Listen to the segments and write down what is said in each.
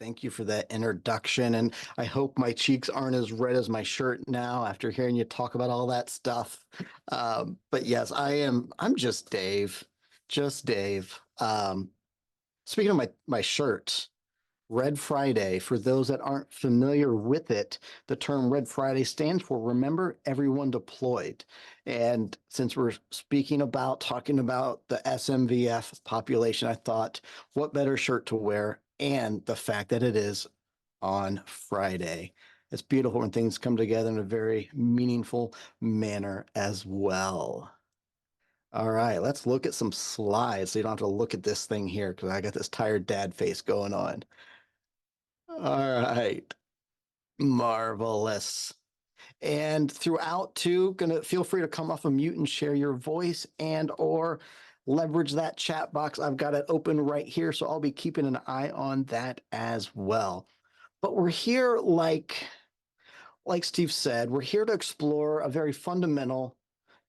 Thank you for that introduction. And I hope my cheeks aren't as red as my shirt now after hearing you talk about all that stuff. But yes, I'm just Dave. Just Dave. Speaking of my shirt, Red Friday, for those that aren't familiar with it, the term Red Friday stands for Remember Everyone Deployed. And since we're talking about the SMVF population, I thought, what better shirt to wear? And the fact that it is on Friday. It's beautiful when things come together in a very meaningful manner as well. All right, let's look at some slides so you don't have to look at this thing here because I got this tired dad face going on. All right. Marvelous. And throughout too, gonna feel free to come off a mute and share your voice and or leverage that chat box. I've got it open right here, so I'll be keeping an eye on that as well. But we're here like Steve said, we're here to explore a very fundamental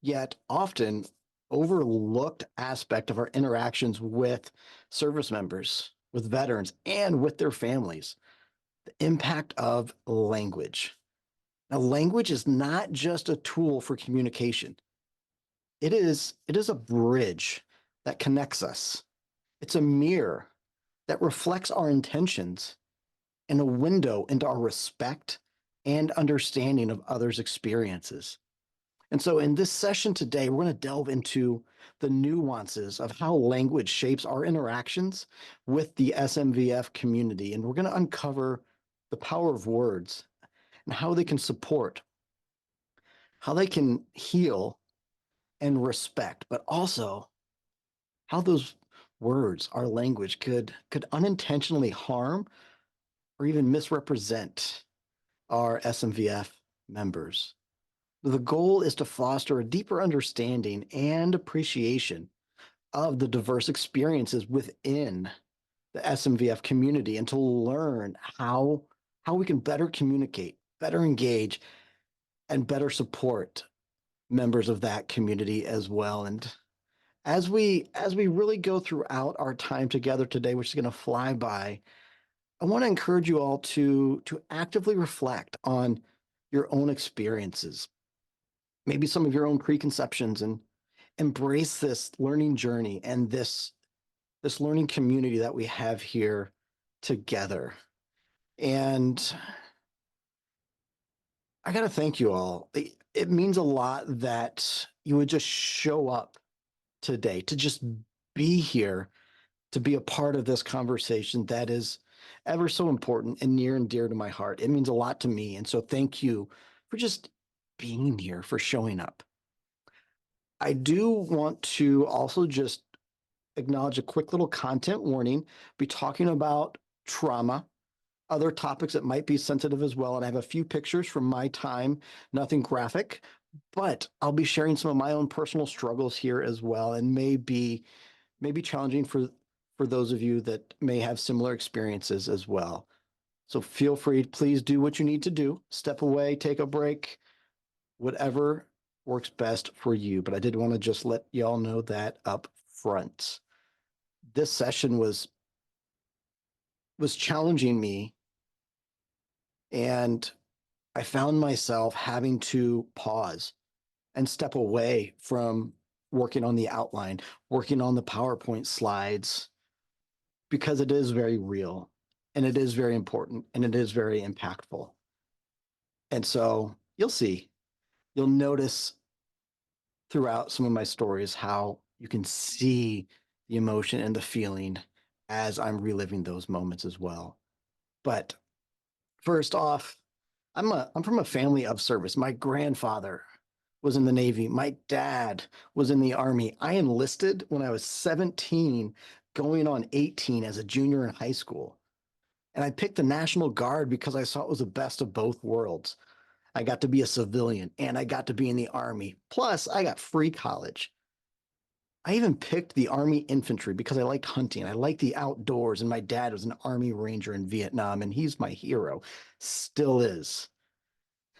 yet often overlooked aspect of our interactions with service members, with veterans, and with their families. The impact of language. Now, language is not just a tool for communication. It is a bridge that connects us. It's a mirror that reflects our intentions and a window into our respect and understanding of others' experiences. And so in this session today, we're going to delve into the nuances of how language shapes our interactions with the SMVF community. And we're going to uncover the power of words and how they can support, how they can heal and respect, but also how those words, our language, could unintentionally harm or even misrepresent our SMVF members. The goal is to foster a deeper understanding and appreciation of the diverse experiences within the SMVF community and to learn how we can better communicate, better engage, and better support members of that community as well. And as we really go throughout our time together today, which is going to fly by, I want to encourage you all to actively reflect on your own experiences, maybe some of your own preconceptions, and embrace this learning journey and this learning community that we have here together. And I got to thank you all. It means a lot that you would just show up today, to just be here, to be a part of this conversation that is ever so important and near and dear to my heart. It means a lot to me. And so thank you for just being here, for showing up. I do want to also just acknowledge a quick little content warning, be talking about trauma, other topics that might be sensitive as well. And I have a few pictures from my time, nothing graphic, but I'll be sharing some of my own personal struggles here as well, and maybe challenging for those of you that may have similar experiences as well. So feel free, please do what you need to do. Step away, take a break, whatever works best for you. But I did want to just let y'all know that up front. This session was challenging me, and I found myself having to pause and step away from working on the outline, working on the PowerPoint slides, because it is very real and it is very important and it is very impactful. And so you'll notice throughout some of my stories how you can see the emotion and the feeling as I'm reliving those moments as well. But first off, I'm from a family of service. My grandfather was in the Navy. My dad was in the Army. I enlisted when I was 17, going on 18 as a junior in high school. And I picked the National Guard because I saw it was the best of both worlds. I got to be a civilian and I got to be in the Army. Plus, I got free college. I even picked the Army infantry because I liked hunting. I liked the outdoors, and my dad was an Army Ranger in Vietnam, and he's my hero. Still is.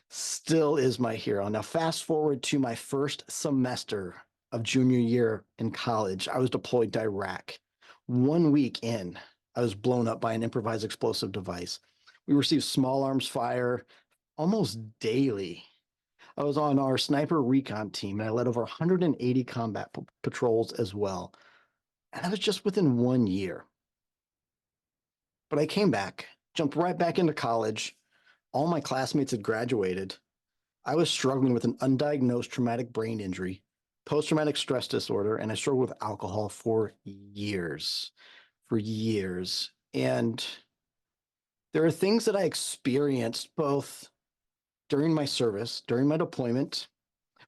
Still is my hero. Now, fast forward to my first semester of junior year in college. I was deployed to Iraq. 1 week in, I was blown up by an improvised explosive device. We received small arms fire almost daily. I was on our sniper recon team and I led over 180 combat patrols as well. And that was just within 1 year. But I came back, jumped right back into college. All my classmates had graduated. I was struggling with an undiagnosed traumatic brain injury, post traumatic stress disorder, and I struggled with alcohol for years. For years. And there are things that I experienced both during my service, during my deployment,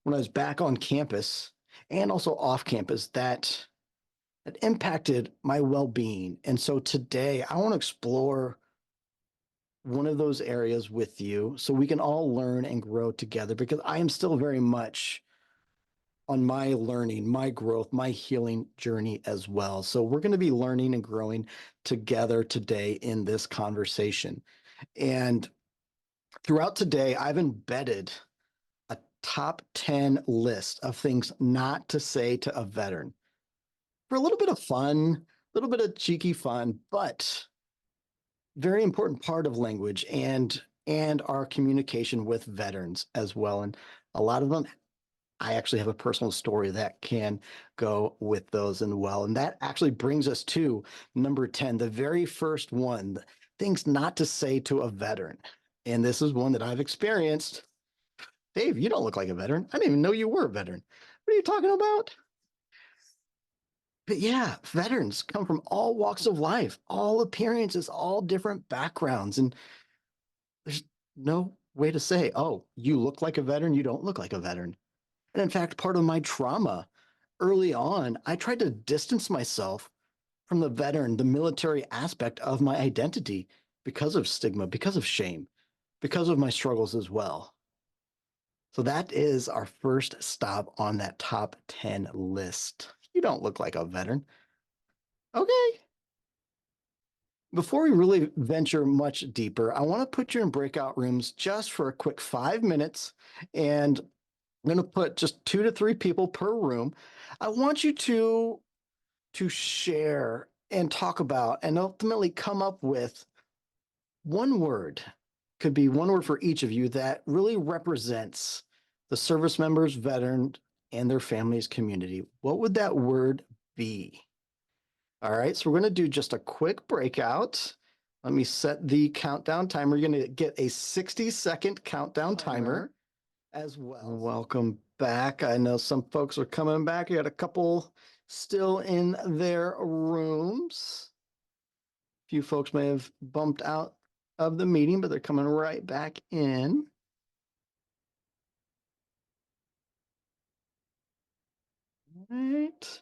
when I was back on campus, and also off campus that impacted my well-being. And so today I want to explore one of those areas with you so we can all learn and grow together because I am still very much on my learning, my growth, my healing journey as well. So we're going to be learning and growing together today in this conversation. And throughout today, I've embedded a top 10 list of things not to say to a veteran for a little bit of fun, a little bit of cheeky fun, but very important part of language and our communication with veterans as well. And a lot of them, I actually have a personal story that can go with those as well. And that actually brings us to number 10, the very first one, things not to say to a veteran. And this is one that I've experienced. Dave, you don't look like a veteran. I didn't even know you were a veteran. What are you talking about? But yeah, veterans come from all walks of life, all appearances, all different backgrounds. And there's no way to say, oh, you look like a veteran, you don't look like a veteran. And in fact, part of my trauma early on, I tried to distance myself from the veteran, the military aspect of my identity because of stigma, because of shame, because of my struggles as well. So that is our first stop on that top 10 list. You don't look like a veteran. Okay. Before we really venture much deeper, I want to put you in breakout rooms just for a quick 5 minutes. And I'm going to put just 2 to 3 people per room. I want you to share and talk about and ultimately come up with one word, could be one word for each of you that really represents the service members, veteran, and their families community. What would that word be? All right, so we're going to do just a quick breakout. Let me set the countdown timer. You're going to get a 60-second countdown timer as well. Welcome back. I know some folks are coming back. You got a couple still in their rooms. A few folks may have bumped out of the meeting, but they're coming right back in. All right.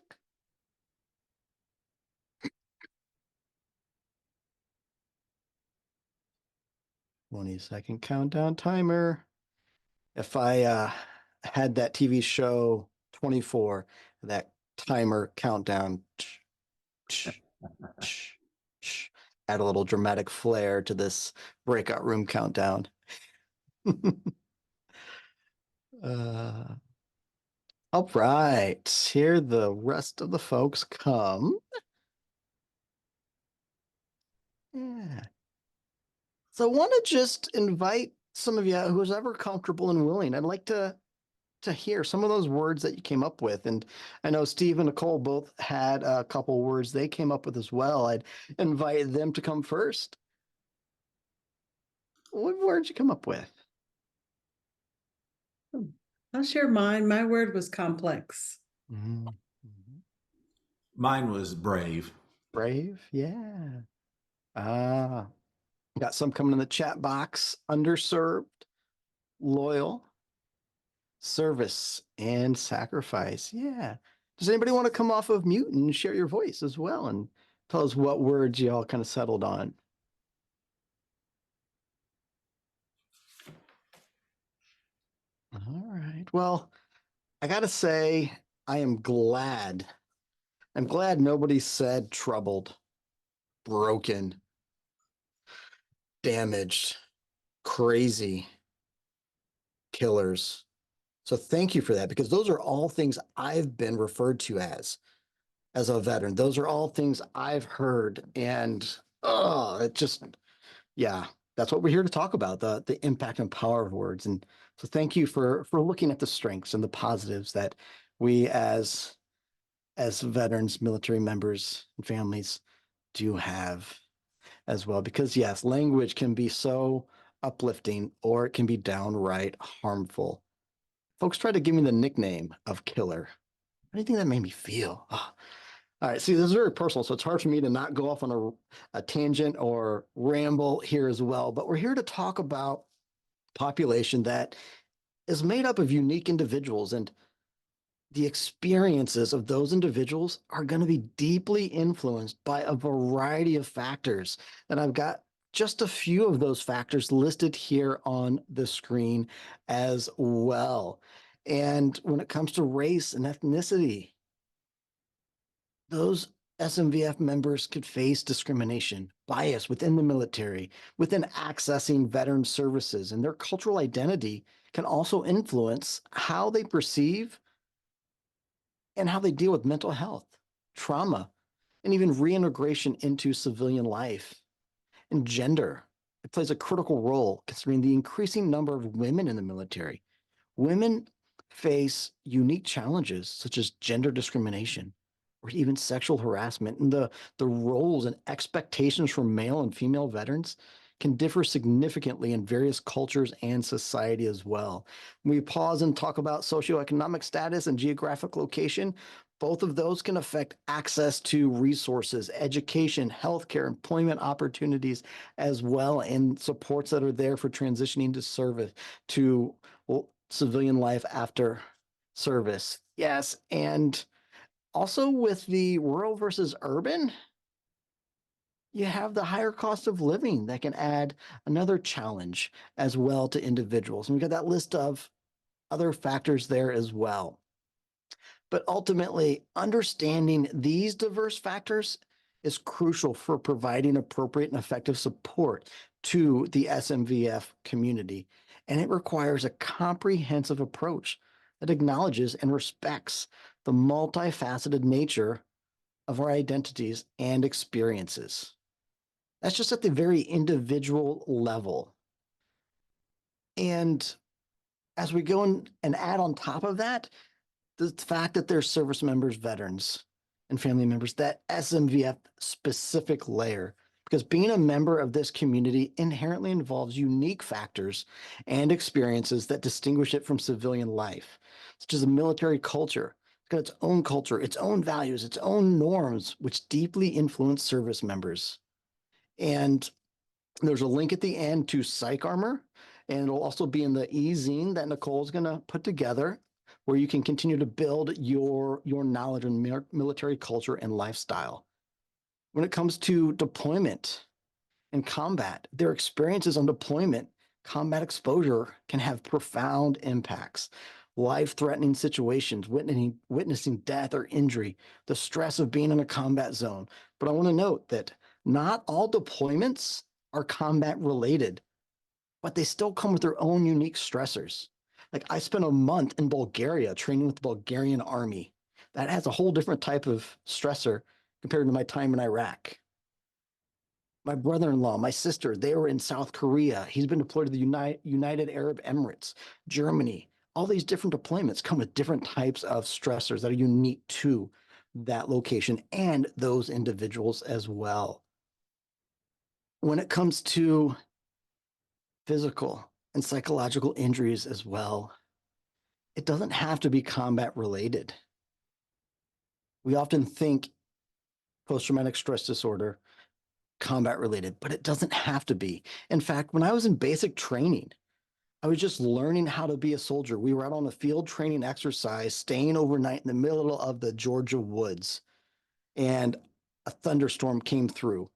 20-second countdown timer. If I had that TV show 24, that timer countdown, add a little dramatic flair to this breakout room countdown. uh, all right, here the rest of the folks come. Yeah. So I want to just invite some of you who's ever comfortable and willing. I'd like to hear some of those words that you came up with. And I know Steve and Nicole both had a couple words they came up with as well. I'd invite them to come first. What words you come up with? I'll share mine. My word was complex. Mm-hmm. Mine was brave. Brave, yeah. Ah, got some coming in the chat box. Underserved, loyal, service, and sacrifice. Yeah. Does anybody want to come off of mute and share your voice as well and tell us what words y'all kind of settled on? All right. Well, I gotta say, I am glad. I'm glad nobody said troubled, broken, damaged, crazy, killers. So thank you for that because those are all things I've been referred to as. as a veteran. Those are all things I've heard, and it just, yeah, that's what we're here to talk about, the impact and power of words. And so thank you for looking at the strengths and the positives that we as veterans, military members, and families do have as well. Because yes, language can be so uplifting or it can be downright harmful. Folks try to give me the nickname of killer. What do you think that made me feel? All right, see, this is very personal, so it's hard for me to not go off on a tangent or ramble here as well. But we're here to talk about population that is made up of unique individuals, and the experiences of those individuals are going to be deeply influenced by a variety of factors. And I've got just a few of those factors listed here on the screen as well. And when it comes to race and ethnicity, those SMVF members could face discrimination, bias within the military, within accessing veteran services, and their cultural identity can also influence how they perceive and how they deal with mental health, trauma, and even reintegration into civilian life. And gender, it plays a critical role considering the increasing number of women in the military. Women face unique challenges such as gender discrimination or even sexual harassment, and the roles and expectations from male and female veterans can differ significantly in various cultures and society as well. When we pause and talk about socioeconomic status and geographic location, both of those can affect access to resources, education, healthcare, employment opportunities, as well, and supports that are there for transitioning to service, to civilian life after service. Yes, and also with the rural versus urban, you have the higher cost of living that can add another challenge as well to individuals. And we've got that list of other factors there as well. But ultimately, understanding these diverse factors is crucial for providing appropriate and effective support to the SMVF community. And it requires a comprehensive approach that acknowledges and respects the multifaceted nature of our identities and experiences. That's just at the very individual level. And as we go in and add on top of that, the fact that they're service members, veterans, and family members, that SMVF specific layer, because being a member of this community inherently involves unique factors and experiences that distinguish it from civilian life, such as a military culture. It's got its own culture, its own values, its own norms, which deeply influence service members. And there's a link at the end to Psych Armor, and it'll also be in the e-zine that Nicole's going to put together, where you can continue to build your knowledge on military culture and lifestyle. When it comes to deployment and combat, their experiences on deployment, combat exposure can have profound impacts. Life-threatening situations, witnessing death or injury, the stress of being in a combat zone. But I want to note that not all deployments are combat related, but they still come with their own unique stressors. Like I spent a month in Bulgaria training with the Bulgarian army. That has a whole different type of stressor compared to my time in Iraq. My brother-in-law, my sister, they were in South Korea. He's been deployed to the United Arab Emirates, Germany. All these different deployments come with different types of stressors that are unique to that location and those individuals as well. When it comes to physical and psychological injuries as well, it doesn't have to be combat related. We often think post-traumatic stress disorder, combat related, but it doesn't have to be. In fact, when I was in basic training, I was just learning how to be a soldier. We were out on a field training exercise, staying overnight in the middle of the Georgia woods, and a thunderstorm came through.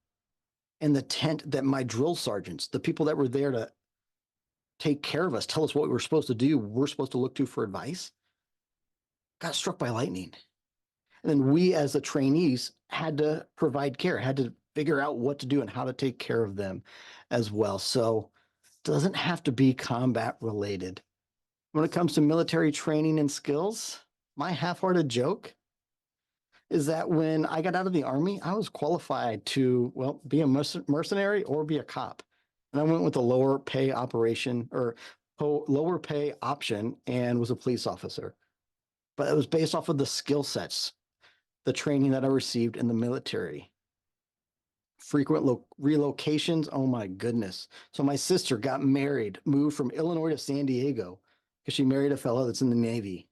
And the tent that my drill sergeants, the people that were there to take care of us, tell us what we were supposed to do, we're supposed to look to for advice, got struck by lightning. And then we as the trainees had to provide care, had to figure out what to do and how to take care of them as well. So it doesn't have to be combat related. When it comes to military training and skills, my half-hearted joke is that when I got out of the army, I was qualified to, well, be a mercenary or be a cop. And I went with the lower pay operation or lower pay option and was a police officer. But it was based off of the skill sets, the training that I received in the military. Frequent relocations. Oh my goodness. So my sister got married, moved from Illinois to San Diego because she married a fellow that's in the Navy.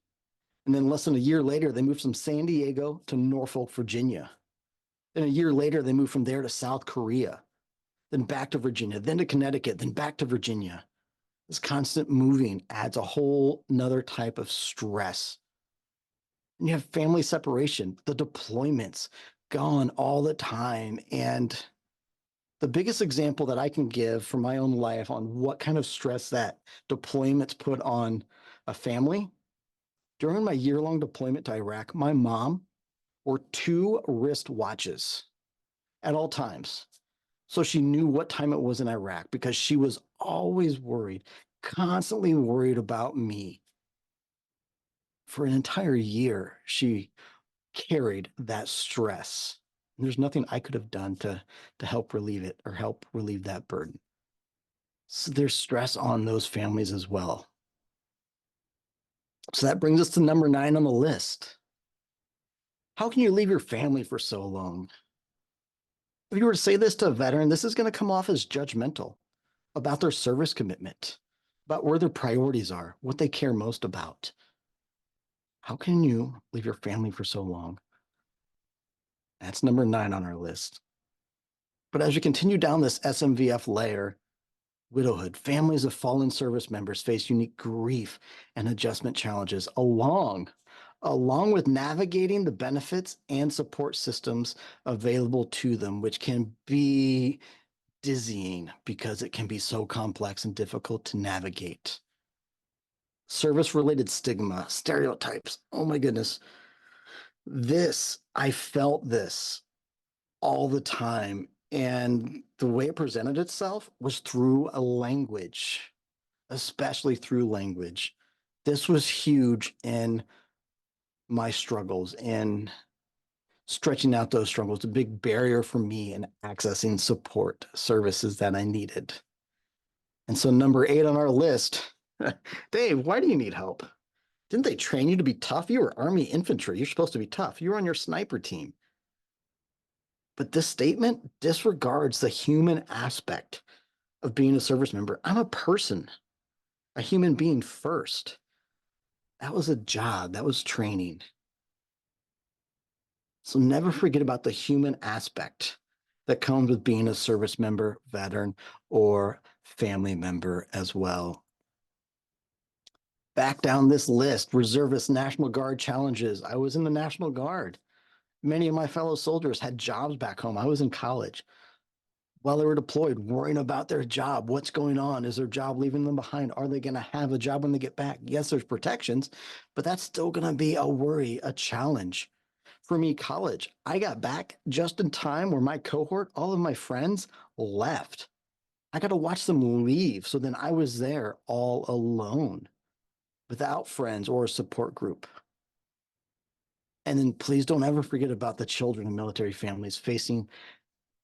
And then less than a year later, they moved from San Diego to Norfolk, Virginia. Then a year later, they moved from there to South Korea, then back to Virginia, then to Connecticut, then back to Virginia. This constant moving adds a whole nother type of stress. And you have family separation, the deployments gone all the time. And the biggest example that I can give from my own life on what kind of stress that deployments put on a family. During my year-long deployment to Iraq, my mom wore 2 wrist watches at all times. So she knew what time it was in Iraq because she was always worried, constantly worried about me. For an entire year, she carried that stress. And there's nothing I could have done to help relieve it or help relieve that burden. So there's stress on those families as well. So that brings us to number 9 on the list. How can you leave your family for so long? If you were to say this to a veteran, this is going to come off as judgmental about their service commitment, about where their priorities are, what they care most about. How can you leave your family for so long? That's number 9 on our list. But as you continue down this SMVF layer, widowhood, families of fallen service members face unique grief and adjustment challenges along with navigating the benefits and support systems available to them, which can be dizzying because it can be so complex and difficult to navigate. Service-related stigma, stereotypes. Oh my goodness. I felt this all the time. And the way it presented itself was through a language, especially through language. This was huge in my struggles and stretching out those struggles, a big barrier for me in accessing support services that I needed. And so number 8 on our list, Dave, why do you need help? Didn't they train you to be tough? You were Army infantry. You're supposed to be tough. You were on your sniper team. But this statement disregards the human aspect of being a service member. I'm a person, a human being first. That was a job. That was training. So never forget about the human aspect that comes with being a service member, veteran, or family member as well. Back down this list, reservist National Guard challenges. I was in the National Guard. Many of my fellow soldiers had jobs back home. I was in college. While they were deployed, worrying about their job. What's going on? Is their job leaving them behind? Are they going to have a job when they get back? Yes, there's protections, but that's still going to be a worry, a challenge. For me, college, I got back just in time where my cohort, all of my friends left. I got to watch them leave. So then I was there all alone without friends or a support group. And then please don't ever forget about the children in military families facing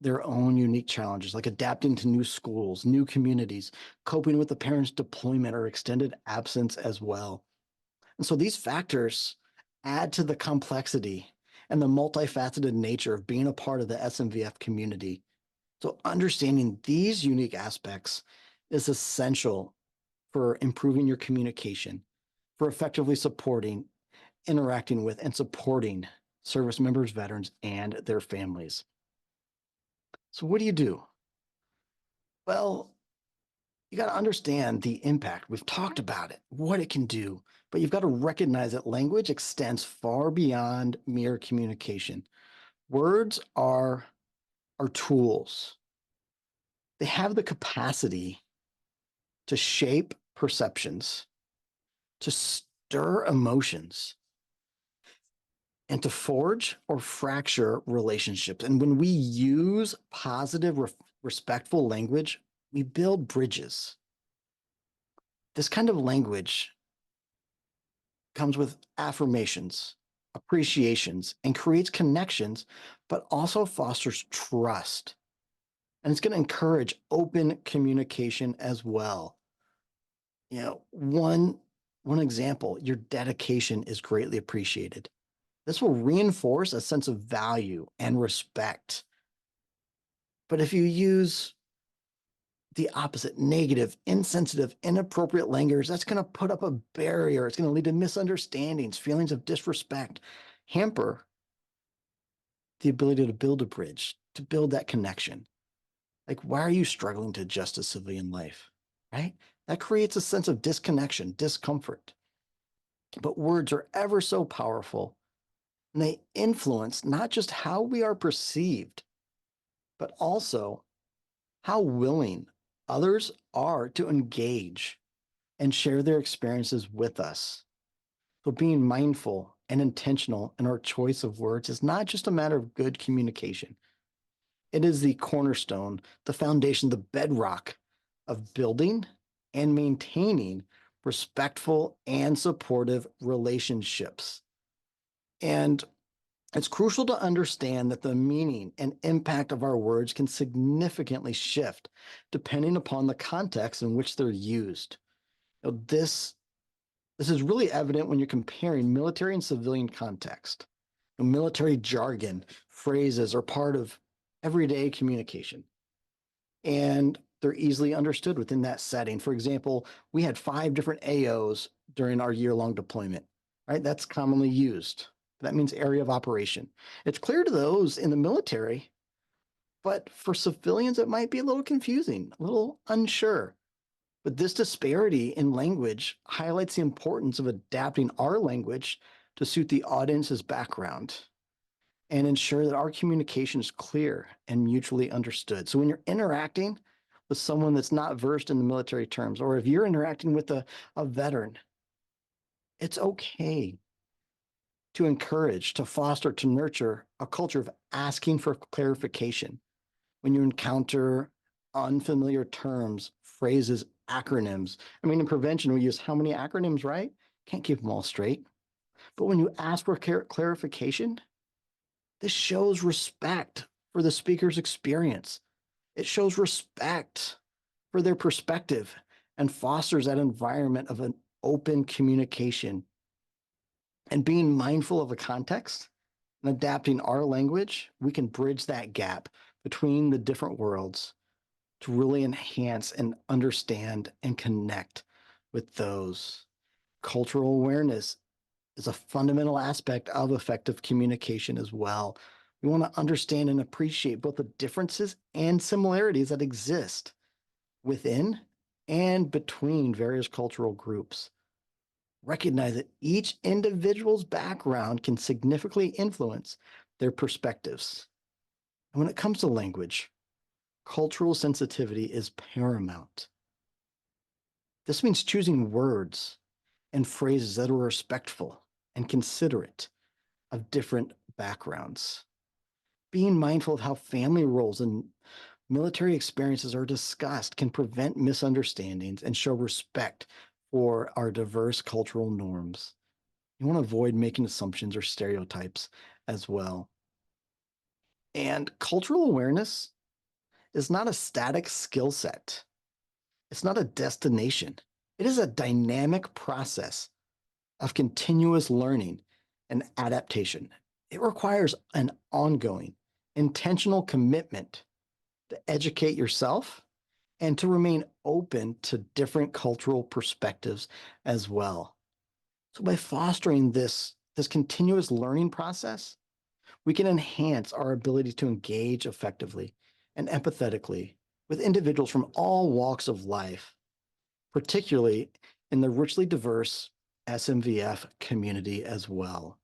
their own unique challenges, like adapting to new schools, new communities, coping with the parents' deployment or extended absence as well. And so these factors add to the complexity and the multifaceted nature of being a part of the SMVF community. So understanding these unique aspects is essential for improving your communication, for effectively supporting, interacting with, and supporting service members, veterans, and their families. So what do you do? Well, you got to understand the impact. We've talked about it, what it can do, but you've got to recognize that language extends far beyond mere communication. Words are tools. They have the capacity to shape perceptions, to stir emotions, and to forge or fracture relationships. And when we use positive, respectful language, we build bridges. This kind of language comes with affirmations, appreciations, and creates connections, but also fosters trust. And it's going to encourage open communication as well. One example, your dedication is greatly appreciated. This will reinforce a sense of value and respect. But if you use the opposite, negative, insensitive, inappropriate language, that's going to put up a barrier. It's going to lead to misunderstandings, feelings of disrespect, hamper the ability to build a bridge, to build that connection. Like, why are you struggling to adjust to civilian life, right? That creates a sense of disconnection, discomfort. But words are ever so powerful, and they influence not just how we are perceived, but also how willing others are to engage and share their experiences with us. So being mindful and intentional in our choice of words is not just a matter of good communication. It is the cornerstone, the foundation, the bedrock of building and maintaining respectful and supportive relationships. And it's crucial to understand that the meaning and impact of our words can significantly shift depending upon the context in which they're used. This is really evident when you're comparing military and civilian context. Military jargon, phrases are part of everyday communication, and they're easily understood within that setting. For example, we had 5 different AOs during our year-long deployment, right? That's commonly used. That means area of operation. It's clear to those in the military, but for civilians, it might be a little confusing, a little unsure. But this disparity in language highlights the importance of adapting our language to suit the audience's background and ensure that our communication is clear and mutually understood. So when you're interacting with someone that's not versed in the military terms, or if you're interacting with a veteran, it's okay to encourage, to foster, to nurture a culture of asking for clarification. When you encounter unfamiliar terms, phrases, acronyms. I mean, in prevention, we use how many acronyms, right? Can't keep them all straight. But when you ask for clarification, this shows respect for the speaker's experience. It shows respect for their perspective and fosters that environment of an open communication. And being mindful of the context and adapting our language, we can bridge that gap between the different worlds to really enhance and understand and connect with those. Cultural awareness is a fundamental aspect of effective communication as well. We want to understand and appreciate both the differences and similarities that exist within and between various cultural groups. Recognize that each individual's background can significantly influence their perspectives. And when it comes to language, cultural sensitivity is paramount. This means choosing words and phrases that are respectful and considerate of different backgrounds. Being mindful of how family roles and military experiences are discussed can prevent misunderstandings and show respect for our diverse cultural norms. You want to avoid making assumptions or stereotypes as well. And cultural awareness is not a static skill set. It's not a destination. It is a dynamic process of continuous learning and adaptation. It requires an ongoing, intentional commitment to educate yourself and to remain open to different cultural perspectives as well. So by fostering this continuous learning process, we can enhance our ability to engage effectively and empathetically with individuals from all walks of life, particularly in the richly diverse SMVF community as well.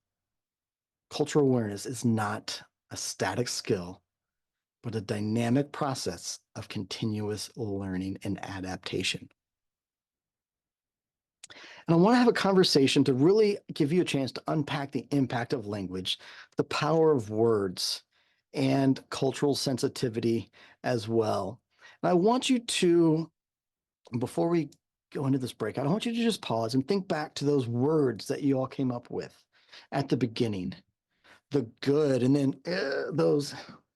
Cultural awareness is not a static skill, but a dynamic process of continuous learning and adaptation. And I want to have a conversation to really give you a chance to unpack the impact of language, the power of words, and cultural sensitivity as well. And I want you to, before we go into this breakout, I want you to just pause and think back to those words that you all came up with. at the beginning, the good, and then those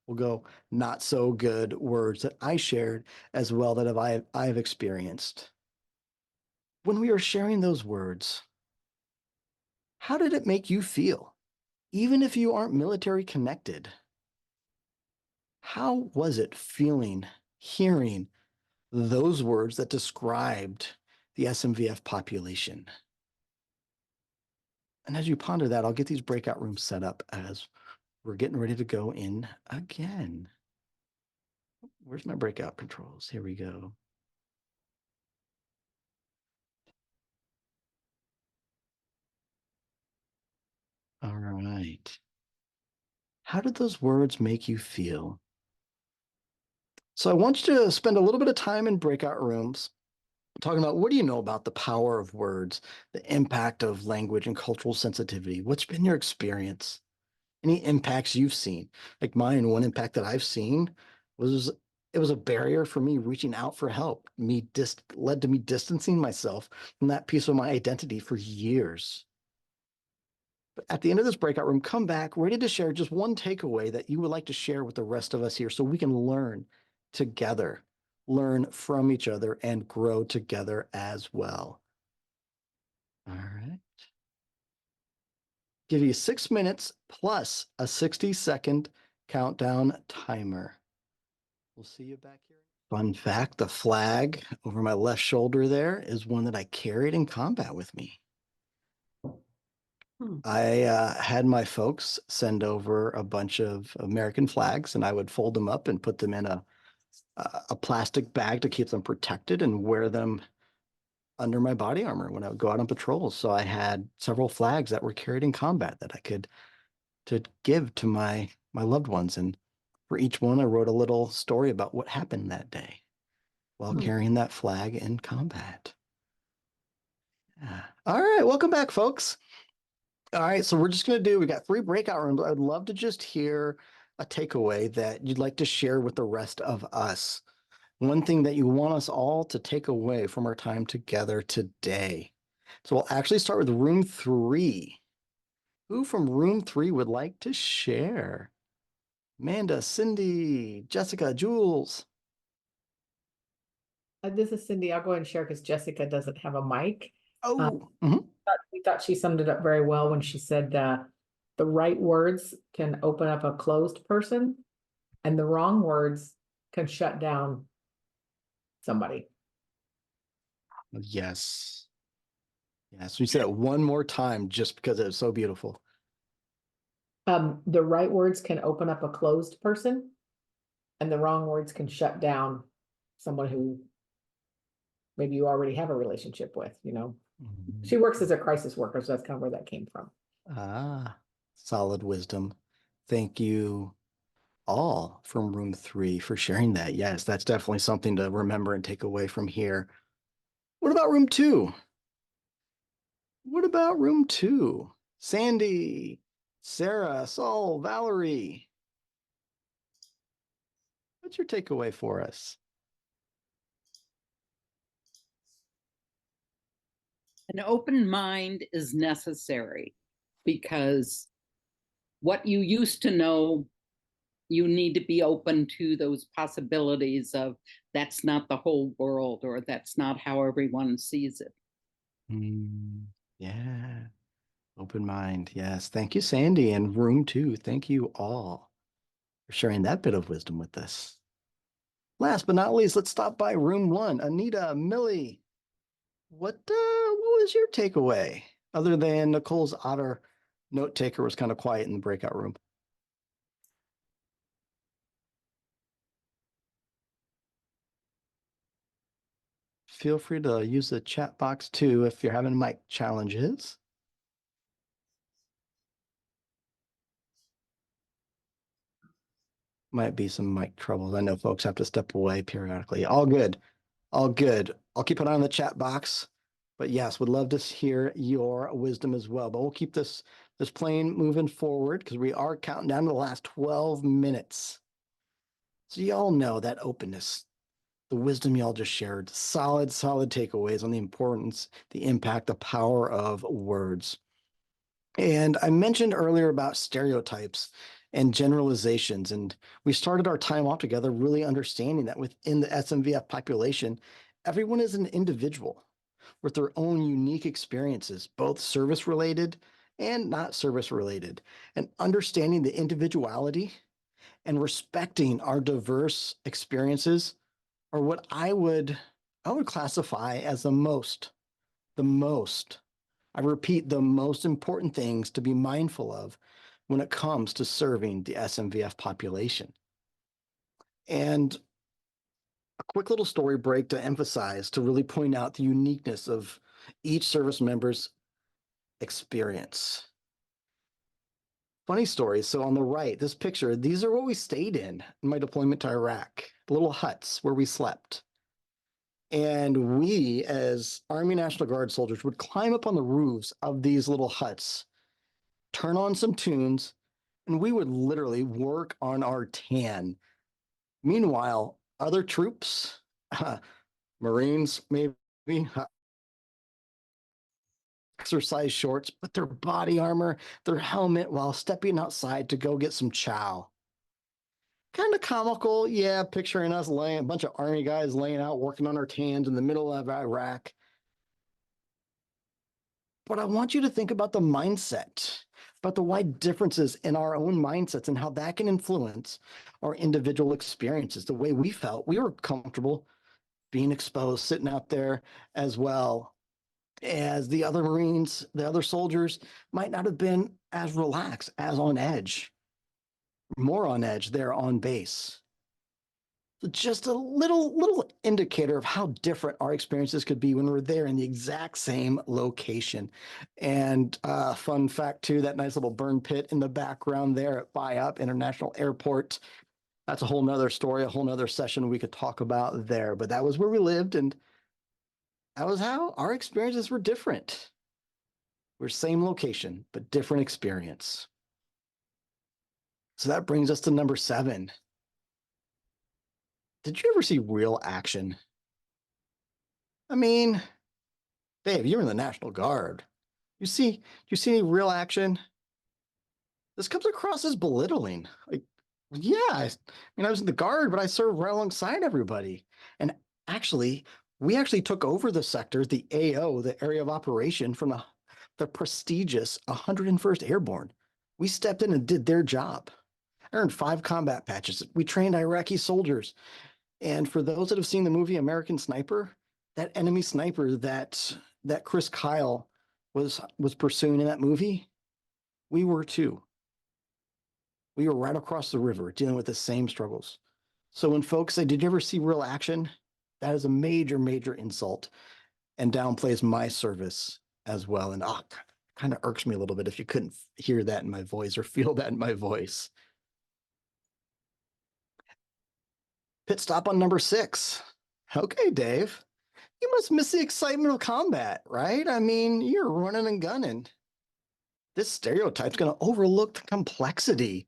will go not so good words that I shared as well that I've experienced. When we were sharing those words, how did it make you feel? Even if you aren't military connected, how was it feeling, hearing those words that described the SMVF population? And as you ponder that, I'll get these breakout rooms set up as we're getting ready to go in again. Where's my breakout controls? Here we go. All right. How did those words make you feel? So I want you to spend a little bit of time in breakout rooms talking about what do you know about the power of words, the impact of language and cultural sensitivity? What's been your experience? Any impacts you've seen? Like mine, one impact that I've seen was it was a barrier for me reaching out for help. Led to me distancing myself from that piece of my identity for years. But at the end of this breakout room, come back ready to share just one takeaway that you would like to share with the rest of us here so we can learn together, learn from each other, and grow together as well. All right. Give you 6 minutes plus a 60-second countdown timer. We'll see you back here. Fun fact, the flag over my left shoulder there is one that I carried in combat with me. I had my folks send over a bunch of American flags, and I would fold them up and put them in a plastic bag to keep them protected and wear them under my body armor when I would go out on patrols. So I had several flags that were carried in combat that I could to give to my loved ones. And for each one, I wrote a little story about what happened that day while carrying that flag in combat. Yeah. All right, welcome back, folks. All right, so we're just going to we got 3 breakout rooms. I'd love to just hear a takeaway that you'd like to share with the rest of us. One thing that you want us all to take away from our time together today. So we'll actually start with room 3. Who from room 3 would like to share? Amanda, Cindy, Jessica, Jules. This is Cindy. I'll go ahead and share because Jessica doesn't have a mic. Oh, We thought she summed it up very well when she said the right words can open up a closed person and the wrong words can shut down somebody. yes. Yes, we said it one more time just because it was so beautiful. The right words can open up a closed person and the wrong words can shut down someone who maybe you already have a relationship with, you know. She works as a crisis worker, so that's kind of where that came from. Ah, solid wisdom. Thank you all from room 3 for sharing that. Yes, that's definitely something to remember and take away from here. What about room 2? What about room 2? Sandy, Sarah, Saul, Valerie. What's your takeaway for us? An open mind is necessary because what you used to know, you need to be open to those possibilities of that's not the whole world or that's not how everyone sees it. Yeah, open mind. Yes. Thank you, Sandy, and room 2. Thank you all for sharing that bit of wisdom with us. Last but not least, let's stop by room 1. Anita, Millie, what was your takeaway other than Nicole's otter note taker was kind of quiet in the breakout room? Feel free to use the chat box too if you're having mic challenges. Might be some mic troubles. I know folks have to step away periodically. All good. All good. I'll keep an eye on the chat box. But yes, would love to hear your wisdom as well. But we'll keep this plane moving forward because we are counting down to the last 12 minutes. So y'all know that openness, the wisdom y'all just shared, solid takeaways on the importance, the impact, the power of words. And I mentioned earlier about stereotypes and generalizations, and we started our time off together really understanding that within the SMVF population, everyone is an individual with their own unique experiences, both service related and not service related, and understanding the individuality and respecting our diverse experiences are what I would classify as the most, I repeat, the most important things to be mindful of when it comes to serving the SMVF population. And a quick little story break to emphasize, to really point out the uniqueness of each service member's experience. Funny story. So on the right, this picture, these are what we stayed in my deployment to Iraq, little huts where we slept. And we, as Army National Guard soldiers, would climb up on the roofs of these little huts, turn on some tunes, and we would literally work on our tan. Meanwhile, other troops, Marines maybe, exercise shorts, but their body armor, their helmet, while stepping outside to go get some chow. Kind of comical, yeah, picturing us laying, a bunch of army guys laying out, working on our tans in the middle of Iraq. But I want you to think about the mindset, about the wide differences in our own mindsets and how that can influence our individual experiences. The way we felt, we were comfortable being exposed, sitting out there, as well as the other Marines, the other soldiers might not have been as relaxed, as on edge, more on edge there on base. So just a little indicator of how different our experiences could be when we're there in the exact same location. And fun fact too, that nice little burn pit in the background there at Bayup International Airport. That's a whole nother story, a whole nother session we could talk about there. But that was where we lived, and that was how our experiences were different. We're same location, but different experience. So that brings us to number 7. Did you ever see real action? I mean, Dave, you're in the National Guard. Do you see any real action? This comes across as belittling. Like, yeah, I mean, I was in the Guard, but I served right alongside everybody. And actually, we actually took over the sector, the AO, the area of operation, from the prestigious 101st Airborne. We stepped in and did their job. I earned 5 combat patches. We trained Iraqi soldiers. And for those that have seen the movie American Sniper, that enemy sniper that Chris Kyle was pursuing in that movie, we were too. We were right across the river dealing with the same struggles. So when folks say, "Did you ever see real action?" that is a major, major insult and downplays my service as well. And kind of irks me a little bit if you couldn't hear that in my voice or feel that in my voice. Pit stop on number 6. Okay, Dave, you must miss the excitement of combat, right? I mean, you're running and gunning. This stereotype's going to overlook the complexity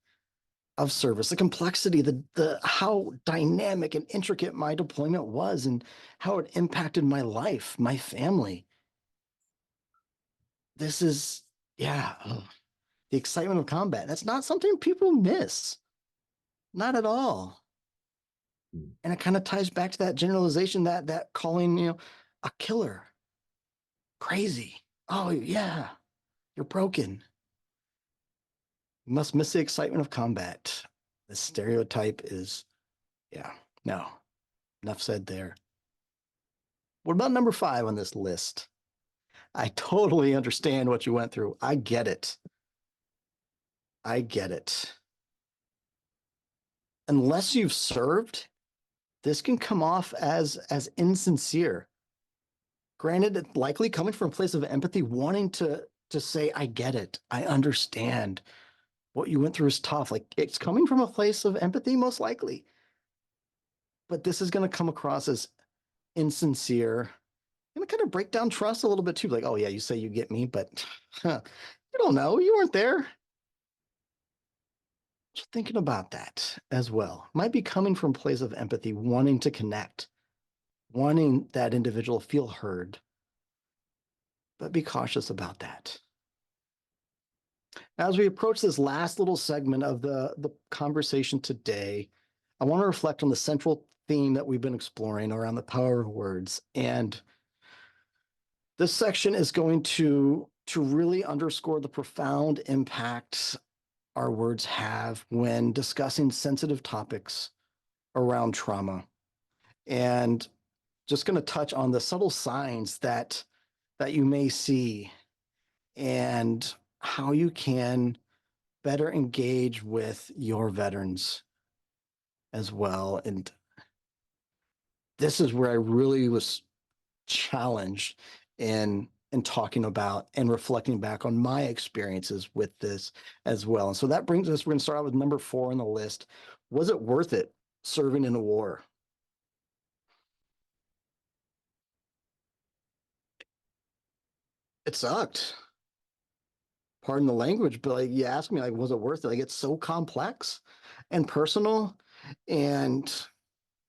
of service, the complexity, the how dynamic and intricate my deployment was and how it impacted my life, my family. This is, yeah, the excitement of combat. That's not something people miss. Not at all. And it kind of ties back to that generalization, that calling, a killer crazy. Oh, yeah, you're broken. You must miss the excitement of combat. The stereotype is, yeah, no, enough said there. What about number 5 on this list? I totally understand what you went through. I get it. I get it. Unless you've served, this can come off as insincere. Granted, it's likely coming from a place of empathy, wanting to say, I get it. I understand. What you went through is tough. Like, it's coming from a place of empathy, most likely. But this is going to come across as insincere. Going to kind of break down trust a little bit too. Like, oh yeah, you say you get me, but you don't know. You weren't there. Just thinking about that as well. Might be coming from a place of empathy, wanting to connect, wanting that individual to feel heard. But be cautious about that. As we approach this last little segment of the conversation today, I want to reflect on the central theme that we've been exploring around the power of words. And this section is going to really underscore the profound impacts our words have when discussing sensitive topics around trauma. And just going to touch on the subtle signs that you may see and how you can better engage with your veterans as well. And this is where I really was challenged in talking about and reflecting back on my experiences with this as well. And so that brings us, we're going to start out with number 4 on the list. Was it worth it serving in a war? It sucked. Pardon the language, but like you ask me, like, was it worth it? Like, it's so complex and personal, and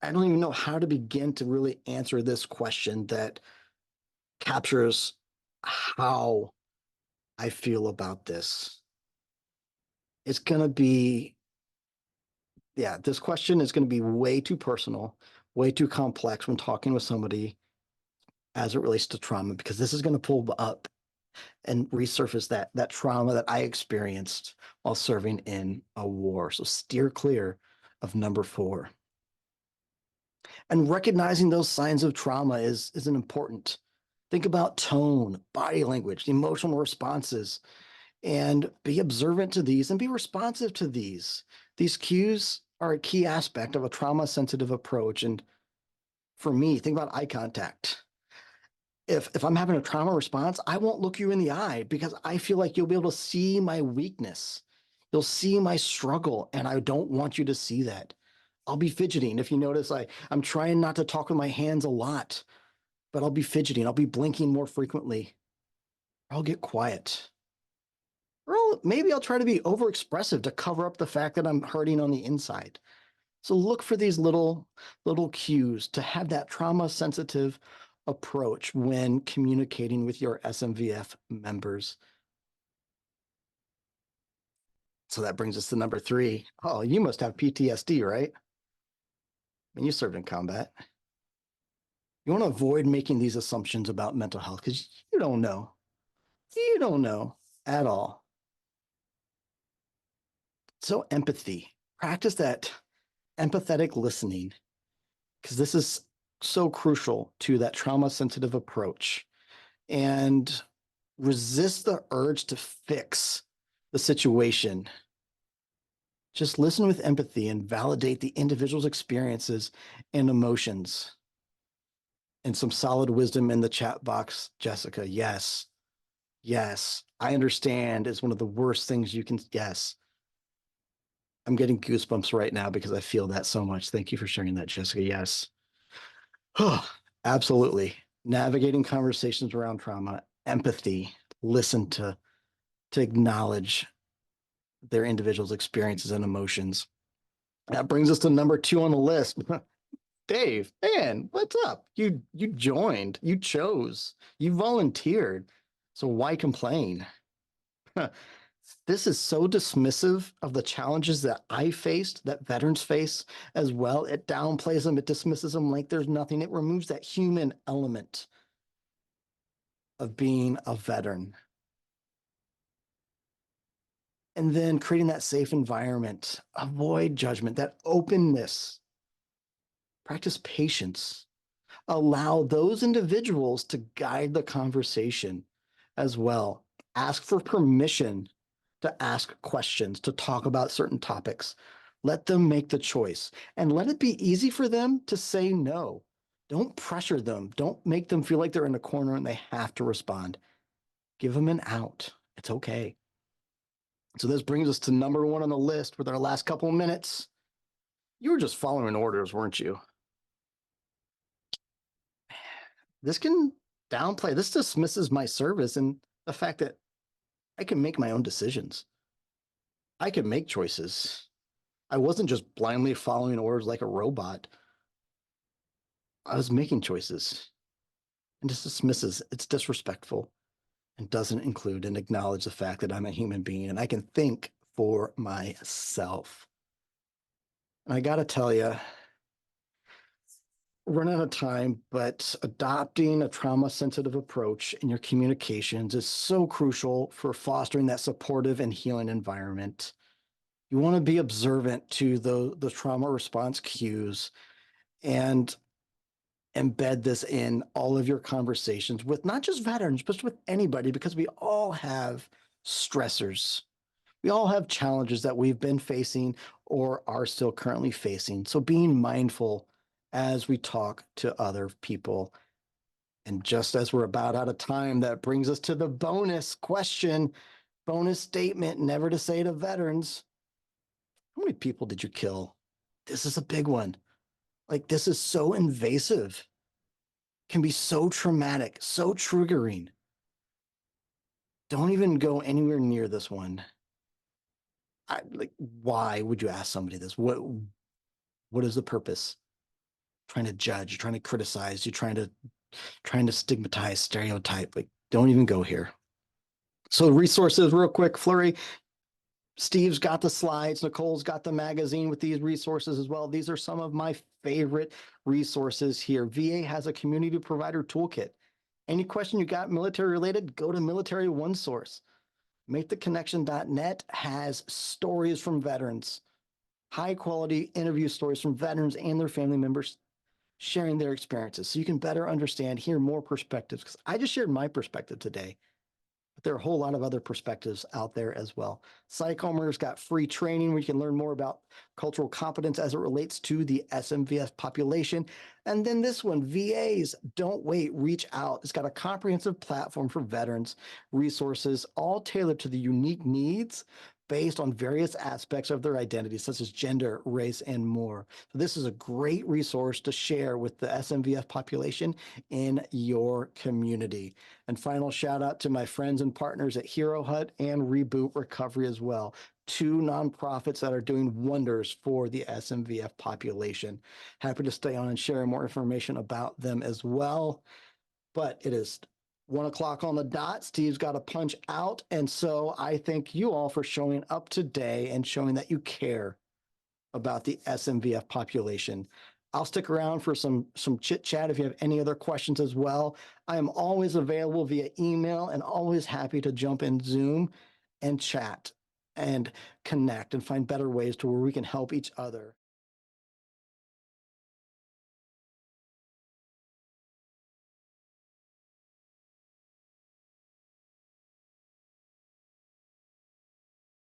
I don't even know how to begin to really answer this question that captures how I feel about this. It's going to be, yeah, this question is going to be way too personal, way too complex when talking with somebody as it relates to trauma, because this is going to pull up and resurface that trauma that I experienced while serving in a war. So steer clear of number 4. And recognizing those signs of trauma is an important. Think about tone, body language, emotional responses, and be observant to these and be responsive to these. These cues are a key aspect of a trauma-sensitive approach. And for me, think about eye contact. If I'm having a trauma response, I won't look you in the eye because I feel like you'll be able to see my weakness. You'll see my struggle, and I don't want you to see that. I'll be fidgeting. If you notice, I'm trying not to talk with my hands a lot, but I'll be fidgeting. I'll be blinking more frequently. I'll get quiet. Or maybe I'll try to be overexpressive to cover up the fact that I'm hurting on the inside. So look for these little cues to have that trauma sensitive approach when communicating with your SMVF members. So that brings us to number 3. Oh, you must have PTSD, right? I mean, you served in combat. You want to avoid making these assumptions about mental health because you don't know. You don't know at all. So empathy, practice that empathetic listening, because this is so crucial to that trauma sensitive approach. And resist the urge to fix the situation. Just listen with empathy and validate the individual's experiences and emotions. And some solid wisdom in the chat box, Jessica. Yes. Yes. I understand it's one of the worst things you can. Yes. I'm getting goosebumps right now because I feel that so much. Thank you for sharing that, Jessica. Yes. Oh, absolutely. Navigating conversations around trauma, empathy, listen to acknowledge their individual's experiences and emotions. That brings us to number 2 on the list. Dave, man, what's up? You joined, you chose, you volunteered. So why complain? This is so dismissive of the challenges that I faced, that veterans face as well. It downplays them, it dismisses them like there's nothing. It removes that human element of being a veteran. And then creating that safe environment, avoid judgment, that openness, practice patience, allow those individuals to guide the conversation as well. Ask for permission to ask questions, to talk about certain topics. Let them make the choice and let it be easy for them to say no. Don't pressure them. Don't make them feel like they're in a corner and they have to respond. Give them an out. It's okay. So this brings us to number 1 on the list with our last couple of minutes. You were just following orders, weren't you? This can downplay, this dismisses my service and the fact that I can make my own decisions. I can make choices. I wasn't just blindly following orders like a robot. I was making choices. And this dismisses, it's disrespectful. and doesn't include and acknowledge the fact that I'm a human being and I can think for myself. And I got to tell you, run out of time, but adopting a trauma sensitive approach in your communications is so crucial for fostering that supportive and healing environment. You want to be observant to the trauma response cues and embed this in all of your conversations with not just veterans, but with anybody, because we all have stressors. We all have challenges that we've been facing or are still currently facing. So being mindful as we talk to other people. And just as we're about out of time, that brings us to the bonus question, bonus statement, never to say to veterans. How many people did you kill? This is a big one. Like, this is so invasive, can be so traumatic, so triggering. Don't even go anywhere near this one. Why would you ask somebody this? What is the purpose? Trying to judge, trying to criticize, you're trying to stigmatize, stereotype. Like, don't even go here. So resources, real quick, Flurry. Steve's got the slides. Nicole's got the magazine with these resources as well. These are some of my favorite resources here. VA has a community provider toolkit. Any question you got military related, go to Military One Source. MakeTheConnection.net has stories from veterans, high quality interview stories from veterans and their family members sharing their experiences so you can better understand, hear more perspectives. Because I just shared my perspective today, but there are a whole lot of other perspectives out there as well. Psychomer's got free training where you can learn more about cultural competence as it relates to the SMVF population. And then this one, VAs, don't wait, reach out. It's got a comprehensive platform for veterans, resources, all tailored to the unique needs based on various aspects of their identity, such as gender, race, and more. So this is a great resource to share with the SMVF population in your community. And final shout out to my friends and partners at Hero Hut and Reboot Recovery as well. Two nonprofits that are doing wonders for the SMVF population. Happy to stay on and share more information about them as well. But it is 1:00 on the dot. Steve's got to punch out. And so I thank you all for showing up today and showing that you care about the SMVF population. I'll stick around for some chit chat if you have any other questions as well. I am always available via email and always happy to jump in Zoom and chat and connect and find better ways to where we can help each other.